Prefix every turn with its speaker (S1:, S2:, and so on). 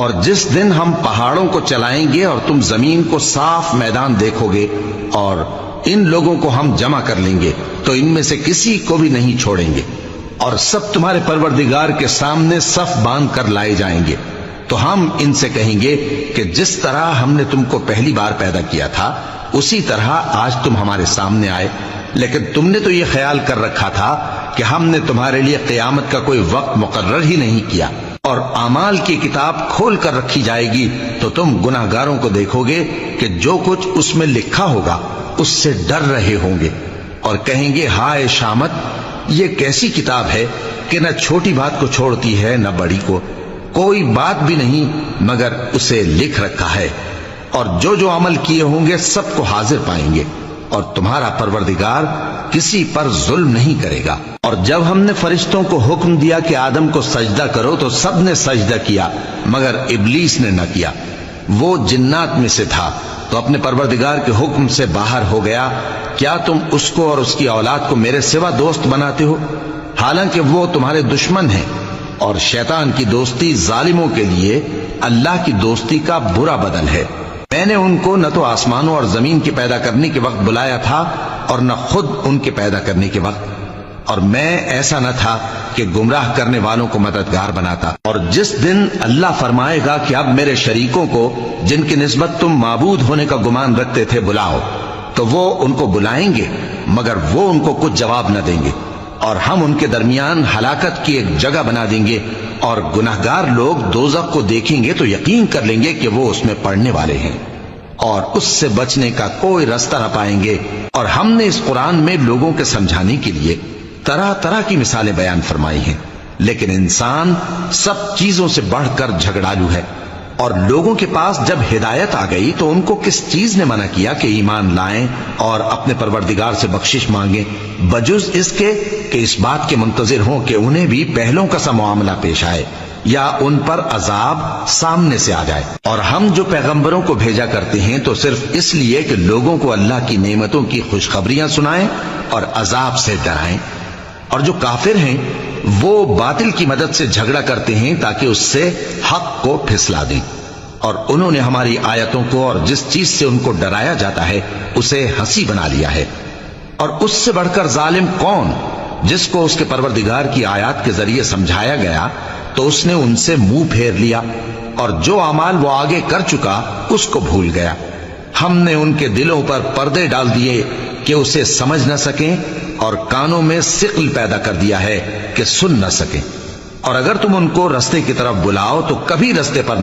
S1: اور جس دن ہم پہاڑوں کو چلائیں گے اور تم زمین کو صاف میدان دیکھو گے اور ان لوگوں کو ہم جمع کر لیں گے تو ان میں سے کسی کو بھی نہیں چھوڑیں گے، اور سب تمہارے پروردگار کے سامنے صف باندھ کر لائے جائیں گے، تو ہم ان سے کہیں گے کہ جس طرح ہم نے تم کو پہلی بار پیدا کیا تھا اسی طرح آج تم ہمارے سامنے آئے، لیکن تم نے تو یہ خیال کر رکھا تھا کہ ہم نے تمہارے لیے قیامت کا کوئی وقت مقرر ہی نہیں کیا، اور اعمال کی کتاب کھول کر رکھی جائے گی تو تم گناہگاروں کو دیکھو گے کہ جو کچھ اس میں لکھا ہوگا اس سے ڈر رہے ہوں گے، اور کہیں گے ہائے شامت، یہ کیسی کتاب ہے کہ نہ چھوٹی بات کو چھوڑتی ہے نہ بڑی کو، کوئی بات بھی نہیں مگر اسے لکھ رکھا ہے، اور جو جو عمل کیے ہوں گے سب کو حاضر پائیں گے، اور تمہارا پروردگار کسی پر ظلم نہیں کرے گا۔ اور جب ہم نے فرشتوں کو حکم دیا کہ آدم کو سجدہ کرو تو سب نے سجدہ کیا مگر ابلیس نے نہ کیا، وہ جنات میں سے تھا تو اپنے پروردگار کے حکم سے باہر ہو گیا۔ کیا تم اس کو اور اس کی اولاد کو میرے سوا دوست بناتے ہو، حالانکہ وہ تمہارے دشمن ہیں، اور شیطان کی دوستی ظالموں کے لیے اللہ کی دوستی کا برا بدل ہے۔ میں نے ان کو نہ تو آسمانوں اور زمین کے پیدا کرنے کے وقت بلایا تھا اور نہ خود ان کے پیدا کرنے کے وقت، اور میں ایسا نہ تھا کہ گمراہ کرنے والوں کو مددگار بناتا۔ اور جس دن اللہ فرمائے گا کہ اب میرے شریکوں کو جن کی نسبت تم معبود ہونے کا گمان رکھتے تھے بلاؤ، تو وہ ان کو بلائیں گے مگر وہ ان کو کچھ جواب نہ دیں گے، اور ہم ان کے درمیان ہلاکت کی ایک جگہ بنا دیں گے، اور گناہگار لوگ دوزخ کو دیکھیں گے تو یقین کر لیں گے کہ وہ اس میں پڑنے والے ہیں، اور اس سے بچنے کا کوئی راستہ نہ پائیں گے۔ اور ہم نے اس قرآن میں لوگوں کے سمجھانے کے لیے طرح طرح کی مثالیں بیان فرمائی ہیں، لیکن انسان سب چیزوں سے بڑھ کر جھگڑالو ہے، اور لوگوں کے پاس جب ہدایت آ گئی تو ان کو کس چیز نے منع کیا کہ ایمان لائیں اور اپنے پروردگار سے بخشش مانگیں، بجز اس کے کہ اس بات کے منتظر ہوں کہ انہیں بھی پہلوں کا سا معاملہ پیش آئے یا ان پر عذاب سامنے سے آ جائے۔ اور ہم جو پیغمبروں کو بھیجا کرتے ہیں تو صرف اس لیے کہ لوگوں کو اللہ کی نعمتوں کی خوشخبریاں سنائیں اور عذاب سے ڈرائیں، اور جو کافر ہیں وہ باطل کی مدد سے جھگڑا کرتے ہیں تاکہ اس سے حق کو پھسلا دیں، اور انہوں نے ہماری آیتوں کو اور جس چیز سے ان کو ڈرایا جاتا ہے اسے ہنسی بنا لیا ہے۔ اور اس سے بڑھ کر ظالم کون، جس کو اس کے پروردگار کی آیات کے ذریعے سمجھایا گیا تو اس نے ان سے منہ پھیر لیا، اور جو اعمال وہ آگے کر چکا اس کو بھول گیا۔ ہم نے ان کے دلوں پر پردے ڈال دیے کہ اسے سمجھ نہ سکیں، اور کانوں میں ثقل پیدا کر دیا ہے کہ سن نہ سکیں، اور اگر تم ان کو رستے کی طرف بلاؤ تو کبھی رستے پر